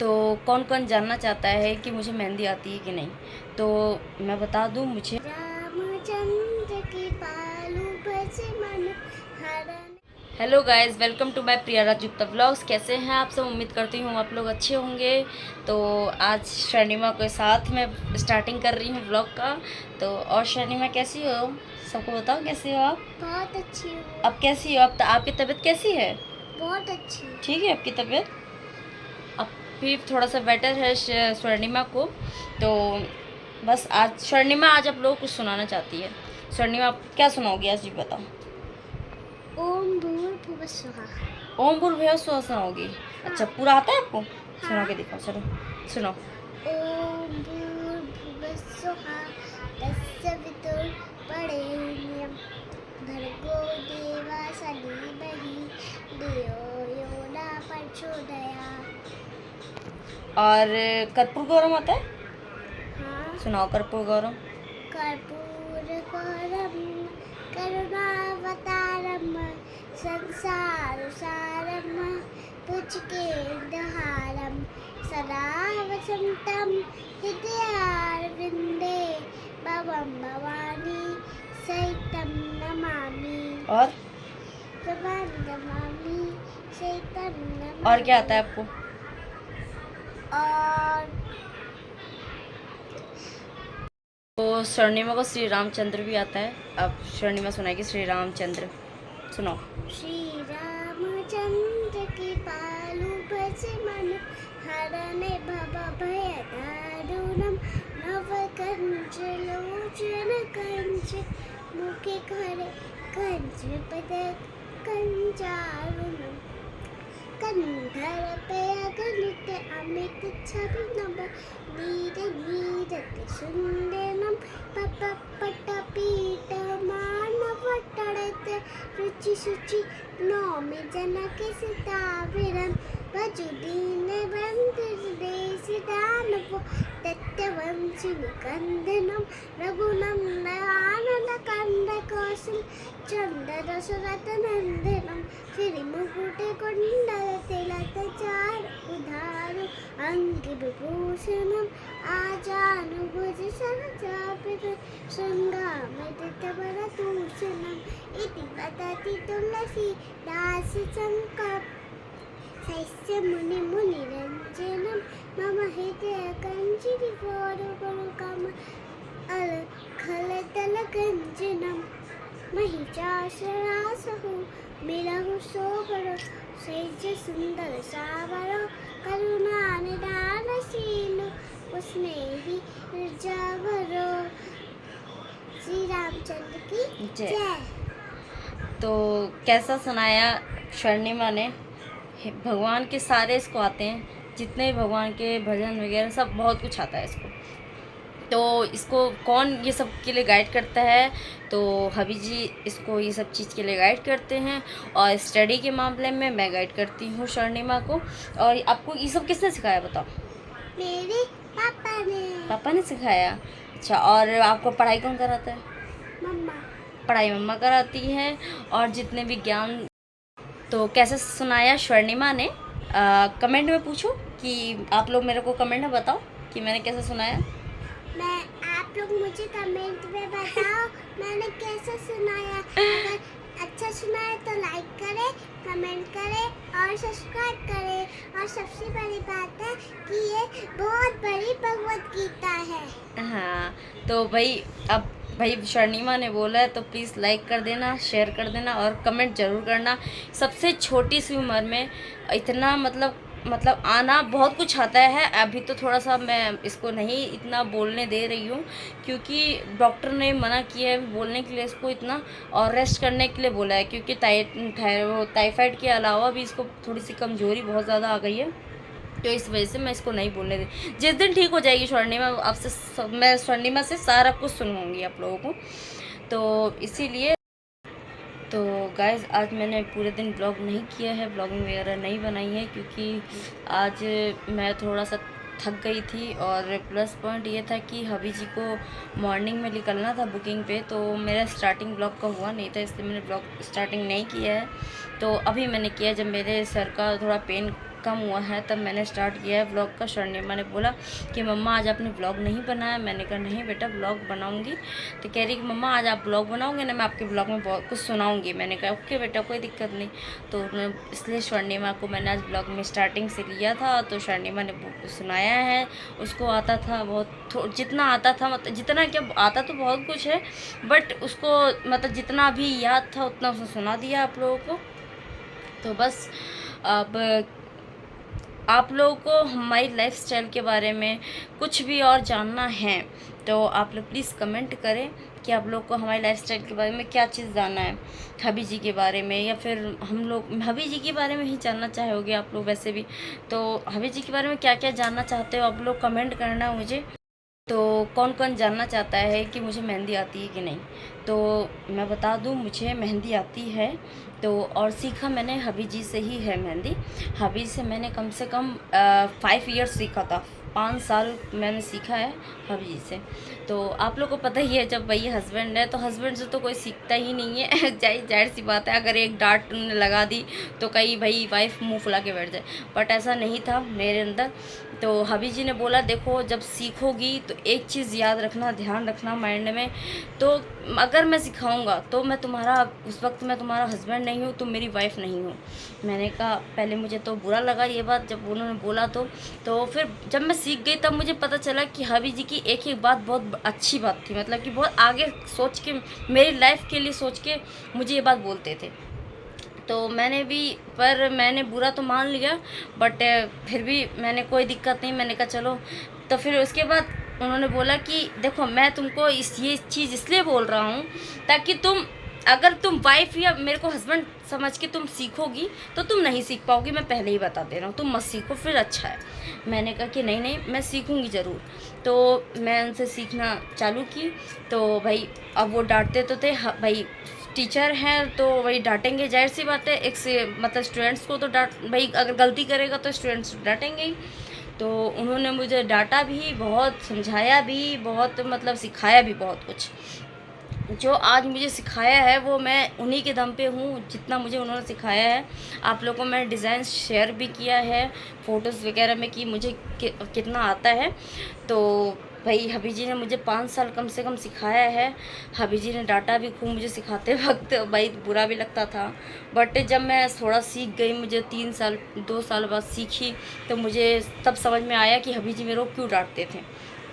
तो कौन कौन जानना चाहता है कि मुझे मेहंदी आती है कि नहीं, तो मैं बता दूं, मुझे रामचंद्र की पालू बसे मन हरण। Hello guys, welcome to my Priya Rajgupta vlogs. कैसे हैं आप सब? उम्मीद करती हूँ आप लोग अच्छे होंगे। तो आज शर्णिमा के साथ मैं स्टार्टिंग कर रही हूँ व्लॉग का। तो और शर्णिमा कैसी हो? सबको बताओ कैसी हो आप? बहुत अच्छी हूँ। अब कैसी हो? अब आपकी तबीयत कैसी है? बहुत अच्छी। ठीक है आपकी तबीयत? अब भी थोड़ा सा बेटर है स्वर्णिमा को। तो बस आज स्वर्णिमा आज आप लोगों को कुछ सुनाना चाहती है। स्वर्णिमा आप क्या सुनाओगी आज? जी बताओ। ओम भूर्भुवः स्वः। ओम भूर्भुवः स्वः सुनाओगी? अच्छा, पूरा आता है आपको? सुना के हाँ। दिखाओ, चलो सुनो। ओम भूर्भुवः स्वः तस्य वितुर्वरेण्यं भर्गो देवस्य धीमहि धियो यो न प्रचोदयात्। और कर्पूर गौरम आता है? हाँ। सुनाओ कर्पूर गौरम। कर्पूरगौरं करुणावतारं संसारसारं पुचकेन्द्रहारं सदा वसन्तं हृदयारविन्दे भवं भवानी सहितं नमामि। और नमामि सहितं नमामि। और क्या आता है आपको? और तो स्वर्णिमा को श्री रामचंद्र भी आता है। अब स्वर्णिमा सुनाएगी श्री रामचंद्र। सुनो। श्री रामचंद्र की पालू बसे मन हरणे भव भय दारुणम नव कंच लोचन कंच मुखे खरे कंच पद कंचारुणम कंधर पे अगणित अमित छवि नभ नीर नीरति सुंदरम पप पट पीठ मानव टड़त रुचि सुचि नौमि जनक सिताविरम भजु दीन बंधु देश दानव दत्तवंशी निकंदनम रघुनम नयानन कंद कौशल चंद्र सुरत नंदनम श्री मुकुट कुंडल तिलक चार उधार अंग विभूषणम आजानुभुज सरचापित श्रृंगामित वरदूषणम इति वदति तुलसी दास शंकर सैस्य मुनि मुनिरंजनम मम हृदय कंचित गौर कम अल खल तल कंचनम महिषासुरासहु मिलहु सोबर सेज सुंदर सावर करुणा निदान शील स्नेही जावरो। श्री रामचंद्र की जय। जय। तो कैसा सुनाया स्वर्णिमा ने? भगवान के सारे इसको आते हैं, जितने भी भगवान के भजन वगैरह सब बहुत कुछ आता है इसको। तो इसको कौन ये सब के लिए गाइड करता है? तो हबी जी इसको ये सब चीज़ के लिए गाइड करते हैं। और स्टडी के मामले में मैं गाइड करती हूँ स्वर्णिमा को। और आपको ये सब किसने सिखाया बताओ? मेरे पापा ने। पापा ने सिखाया? अच्छा, और आपको पढ़ाई कौन कराता है? मम्मा। पढ़ाई मम्मा कराती है। और जितने भी ज्ञान, तो कैसे सुनाया स्वर्णिमा ने? कमेंट में पूछो कि आप लोग मेरे को कमेंट में बताओ कि मैंने कैसे सुनाया। मैं आप लोग मुझे कमेंट में बताओ मैंने कैसे सुनाया। अगर अच्छा सुनाया तो लाइक करें, कमेंट करें और सब्सक्राइब करें। और सबसे बड़ी बात है कि ये बहुत बड़ी भगवत गीता है। हाँ, तो भाई स्वर्णिमा ने बोला है तो प्लीज़ लाइक कर देना, शेयर कर देना और कमेंट ज़रूर करना। सबसे छोटी सी उम्र में इतना मतलब आना, बहुत कुछ आता है। अभी तो थोड़ा सा मैं इसको नहीं इतना बोलने दे रही हूँ, क्योंकि डॉक्टर ने मना किया है बोलने के लिए इसको इतना, और रेस्ट करने के लिए बोला है, क्योंकि टाइफाइड के अलावा भी इसको थोड़ी सी कमज़ोरी बहुत ज़्यादा आ गई है। तो इस वजह से मैं इसको नहीं बोलने दे। जिस दिन ठीक हो जाएगी स्वर्णिमा, आपसे मैं स्वर्णिमा से सारा कुछ सुनवाऊँगी आप लोगों को। तो इसीलिए तो गाइज़ आज मैंने पूरे दिन ब्लॉग नहीं किया है, ब्लॉगिंग वगैरह नहीं बनाई है, क्योंकि आज मैं थोड़ा सा थक गई थी। और प्लस पॉइंट ये था कि हबी जी को मॉर्निंग में निकलना था बुकिंग पे, तो मेरा स्टार्टिंग ब्लॉग का हुआ नहीं था, इसलिए मैंने ब्लॉग स्टार्टिंग नहीं किया है। तो अभी मैंने किया जब मेरे सर का थोड़ा पेन कम हुआ है तब मैंने स्टार्ट किया है व्लॉग का। स्वर्णिमा ने बोला कि मम्मा आज आपने व्लॉग नहीं बनाया। मैंने कहा नहीं बेटा व्लॉग बनाऊंगी। तो कह रही कि मम्मा आज आप व्लॉग बनाओगे ना, मैं आपके व्लॉग में बहुत कुछ सुनाऊंगी। मैंने कहा ओके बेटा कोई दिक्कत नहीं। तो इसलिए स्वर्णिमा को मैंने आज व्लॉग में स्टार्टिंग से लिया था। तो स्वर्णिमा ने सुनाया है, उसको आता था बहुत, जितना आता था, मतलब जितना क्या आता तो बहुत कुछ है, बट उसको मतलब जितना भी याद था उतना उसने सुना दिया आप लोगों को। तो बस अब आप लोगों को हमारी लाइफस्टाइल के बारे में कुछ भी और जानना है तो आप लोग प्लीज़ कमेंट करें कि आप लोग को हमारी लाइफस्टाइल के बारे में क्या चीज़ जानना है, हबी जी के बारे में, या फिर हम लोग हबी जी के बारे में ही जानना चाहोगे आप लोग वैसे भी। तो हबी जी के बारे में क्या क्या जानना चाहते हो आप लोग कमेंट करना मुझे। तो कौन कौन जानना चाहता है कि मुझे मेहंदी आती है कि नहीं, तो मैं बता दूं मुझे मेहंदी आती है। तो और सीखा मैंने हबी जी से ही है मेहंदी। हबी से मैंने कम से कम 5 ईयर्स सीखा था, 5 साल मैंने सीखा है हबी जी से। तो आप लोग को पता ही है जब भाई हस्बैंड है तो हस्बैंड से तो कोई सीखता ही नहीं है जाहिर सी बात है, अगर एक डांट लगा दी तो कई भाई वाइफ मुँह फुला के बैठ जाए, बट ऐसा नहीं था मेरे अंदर। तो हबी जी ने बोला देखो जब सीखोगी तो एक चीज़ याद रखना, ध्यान रखना माइंड में, तो अगर मैं सिखाऊंगा तो मैं तुम्हारा उस वक्त मैं तुम्हारा हस्बैंड नहीं हूँ, तुम मेरी वाइफ नहीं हो। मैंने कहा पहले मुझे तो बुरा लगा ये बात जब उन्होंने बोला, तो फिर जब मैं सीख गई तब मुझे पता चला कि हबी जी की एक एक बात बहुत अच्छी बात थी, मतलब कि बहुत आगे सोच के मेरी लाइफ के लिए सोच के मुझे ये बात बोलते थे। तो मैंने बुरा तो मान लिया, बट फिर भी मैंने कोई दिक्कत नहीं, मैंने कहा चलो। तो फिर उसके बाद उन्होंने बोला कि देखो मैं तुमको ये चीज़ इसलिए बोल रहा हूँ ताकि अगर तुम वाइफ या मेरे को हस्बैंड समझ के तुम सीखोगी तो तुम नहीं सीख पाओगी, मैं पहले ही बता दे रहा हूँ, तुम मत सीखो फिर अच्छा है। मैंने कहा कि नहीं नहीं मैं सीखूंगी ज़रूर। तो मैं उनसे सीखना चालू की। तो भाई अब वो डांटते तो थे, भाई टीचर हैं तो वही डांटेंगे, जाहिर सी बात है, एक से मतलब स्टूडेंट्स को तो डांट, भाई अगर गलती करेगा तो स्टूडेंट्स डांटेंगे ही। तो उन्होंने मुझे डांटा भी बहुत, समझाया भी बहुत, मतलब सिखाया भी बहुत कुछ। जो आज मुझे सिखाया है वो मैं उन्हीं के दम पे हूँ, जितना मुझे उन्होंने सिखाया है। आप लोगों को मैं डिज़ाइन शेयर भी किया है फ़ोटोज़ वगैरह में कि मुझे कितना आता है। तो भाई हबी जी ने मुझे 5 साल कम से कम सिखाया है। हबी जी ने डांटा भी खूब मुझे सिखाते वक्त, भाई बुरा भी लगता था, बट जब मैं थोड़ा सीख गई, मुझे 2 साल बाद सीखी, तो मुझे तब समझ में आया कि हबी जी मेरे को क्यों डांटते थे।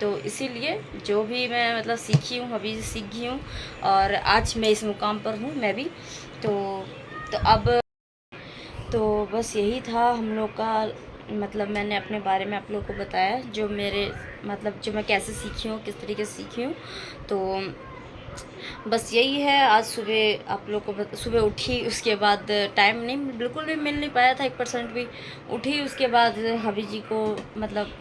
तो इसीलिए जो भी मैं मतलब सीखी हूँ हबी जी सीख गई हूँ, और आज मैं इस मुकाम पर हूँ मैं भी। तो अब तो बस यही था हम लोग का, मतलब मैंने अपने बारे में आप लोगों को बताया, जो मेरे मतलब जो मैं कैसे सीखी हूँ, किस तरीके से सीखी हूँ। तो बस यही है। आज सुबह आप लोग को सुबह उठी, उसके बाद टाइम नहीं बिल्कुल भी मिल नहीं पाया था 1% भी। उठी उसके बाद हबी जी को मतलब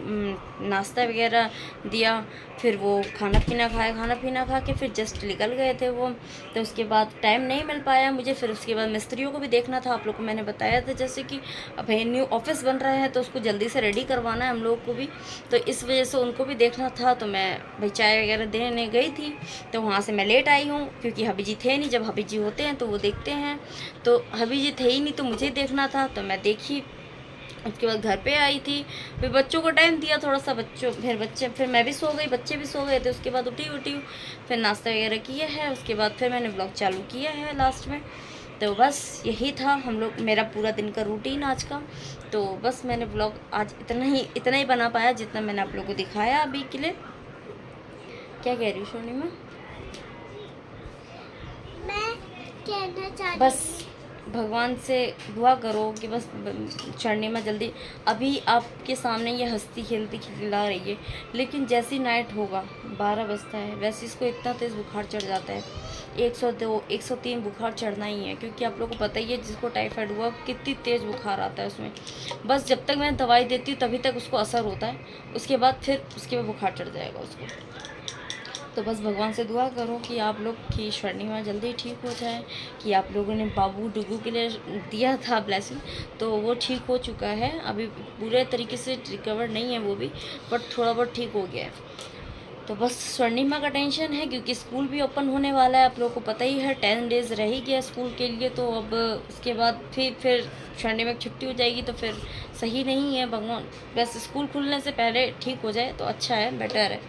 नाश्ता वगैरह दिया, फिर वो खाना पीना खाया, खाना पीना खा के फिर जस्ट निकल गए थे वो। तो उसके बाद टाइम नहीं मिल पाया मुझे। फिर उसके बाद मिस्त्रियों को भी देखना था, आप लोग को मैंने बताया था जैसे कि भाई न्यू ऑफिस बन रहा है तो उसको जल्दी से रेडी करवाना है हम लोग को भी, तो इस वजह से उनको भी देखना था। तो मैं भाई चाय वगैरह देने गई थी, तो वहाँ से मैं लेट आई हूँ क्योंकि हबी जी थे नहीं। जब हबी जी होते हैं तो वो देखते हैं, तो हबी जी थे ही नहीं तो मुझे देखना था, तो मैं देखी। उसके बाद घर पे आई थी, फिर बच्चों को टाइम दिया थोड़ा सा, फिर मैं भी सो गई, बच्चे भी सो गए थे। उसके बाद उठी फिर नाश्ता वगैरह किया है, उसके बाद फिर मैंने ब्लॉग चालू किया है लास्ट में। तो बस यही था हम लोग मेरा पूरा दिन का रूटीन आज का। तो बस मैंने ब्लॉग आज इतना ही बना पाया जितना मैंने आप लोगों को दिखाया अभी के लिए। क्या कह रही हूँ स्वर्णिमा? मैं कहना चाहती बस भगवान से दुआ करो कि बस स्वर्णिमा जल्दी, अभी आपके सामने ये हंसती खेलती खिला रही है, लेकिन जैसी नाइट होगा 12 बजता है वैसे इसको इतना तेज़ बुखार चढ़ जाता है, 102 103 बुखार चढ़ना ही है, क्योंकि आप लोग को पता ही है जिसको टाइफाइड हुआ कितनी तेज़ बुखार आता है उसमें। बस जब तक मैं दवाई देती हूँ तभी तक उसको असर होता है, उसके बाद बुखार चढ़ जाएगा उसको। तो बस भगवान से दुआ करो कि आप लोग की स्वर्णिमा जल्दी ठीक हो जाए, कि आप लोगों ने बाबू डुगू के लिए दिया था ब्लेसिंग, तो वो ठीक हो चुका है। अभी पूरे तरीके से रिकवर नहीं है वो भी, बट थोड़ा बहुत ठीक हो गया है। तो बस स्वर्णिमा का टेंशन है क्योंकि स्कूल भी ओपन होने वाला है, आप लोगों को पता ही है 10 डेज़ रह ही गया स्कूल के लिए। तो अब उसके बाद फिर स्वर्णिमा की छुट्टी हो जाएगी तो फिर सही नहीं है। भगवान बस स्कूल खुलने से पहले ठीक हो जाए तो अच्छा है, बेटर है।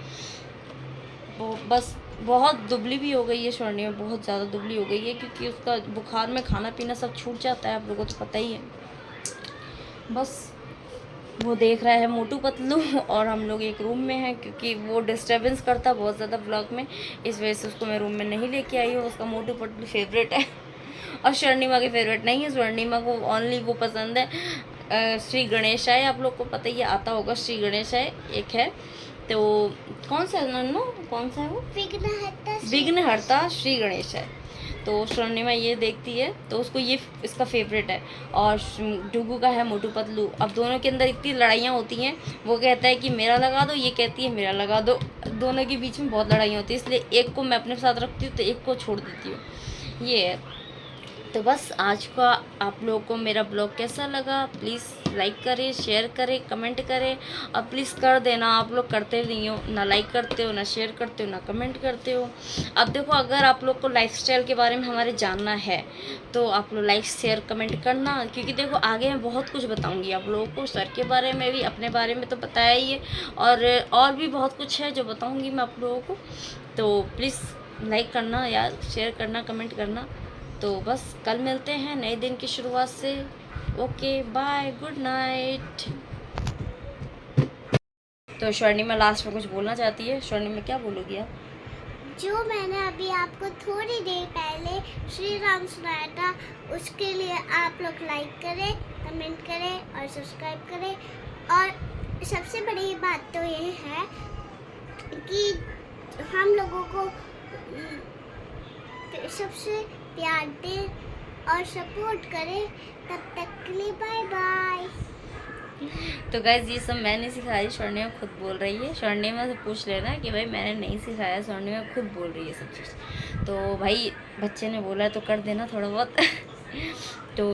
वो बस बहुत दुबली भी हो गई है स्वर्णिमा, बहुत ज़्यादा दुबली हो गई है क्योंकि उसका बुखार में खाना पीना सब छूट जाता है, आप लोगों को तो पता ही है। बस वो देख रहा है मोटू पतलू और हम लोग एक रूम में हैं क्योंकि वो डिस्टरबेंस करता बहुत ज़्यादा ब्लॉग में, इस वजह से उसको मैं रूम में नहीं लेके आई हूँ। उसका मोटू पतलू फेवरेट है और स्वर्णिमा के फेवरेट नहीं है। स्वर्णिमा को ओनली वो पसंद है श्री गणेशाय, आप लोग को पता ही आता होगा श्री गणेशाय एक है। तो कौन सा है नन्नू, कौन सा है वो? विघ्नहर्ता श्री गणेशाय। तो स्वर्णिमा ये देखती है तो उसको ये इसका फेवरेट है। और डुगू का है मोटू पतलू। अब दोनों के अंदर इतनी लड़ाइयाँ होती हैं, वो कहता है कि मेरा लगा दो, ये कहती है मेरा लगा दो। दोनों के बीच में बहुत लड़ाइयाँ होती है, इसलिए एक को मैं अपने साथ रखती हूँ तो एक को छोड़ देती हूँ, ये है। तो बस आज का आप लोगों को मेरा ब्लॉग कैसा लगा, प्लीज़ लाइक करें, शेयर करें, कमेंट करें और प्लीज़ कर देना। आप लोग करते नहीं हो, ना लाइक करते हो, ना शेयर करते हो, ना कमेंट करते हो। अब देखो, अगर आप लोग को लाइफस्टाइल के बारे में हमारे जानना है तो आप लोग लाइक शेयर कमेंट करना, क्योंकि देखो आगे मैं बहुत कुछ बताऊँगी आप लोगों को, सर के बारे में भी, अपने बारे में तो बताया ही है और भी बहुत कुछ है जो बताऊँगी मैं आप लोगों को। तो प्लीज़ लाइक करना यार, शेयर करना, कमेंट करना। तो बस कल मिलते हैं नए दिन की शुरुआत से। Okay bye, good night. तो स्वर्णिमा लास्ट में कुछ बोलना चाहती है। स्वर्णिमा क्या बोलोगी आप? जो मैंने अभी आपको थोड़ी देर पहले श्री राम सुनाया था, उसके लिए आप लोग लाइक करें, कमेंट करें और सब्सक्राइब करें। और सबसे बड़ी बात तो ये है कि हम लोगों को सबसे प्यार दें और सपोर्ट करें। तब तक के लिए बाय बाय। तो गाइज ये सब मैंने सिखाई, स्वर्णिमा खुद बोल रही है। स्वर्णिमा से पूछ लेना कि भाई मैंने नहीं सिखाया, स्वर्णिमा खुद बोल रही है सब चीज़। तो भाई बच्चे ने बोला तो कर देना थोड़ा बहुत तो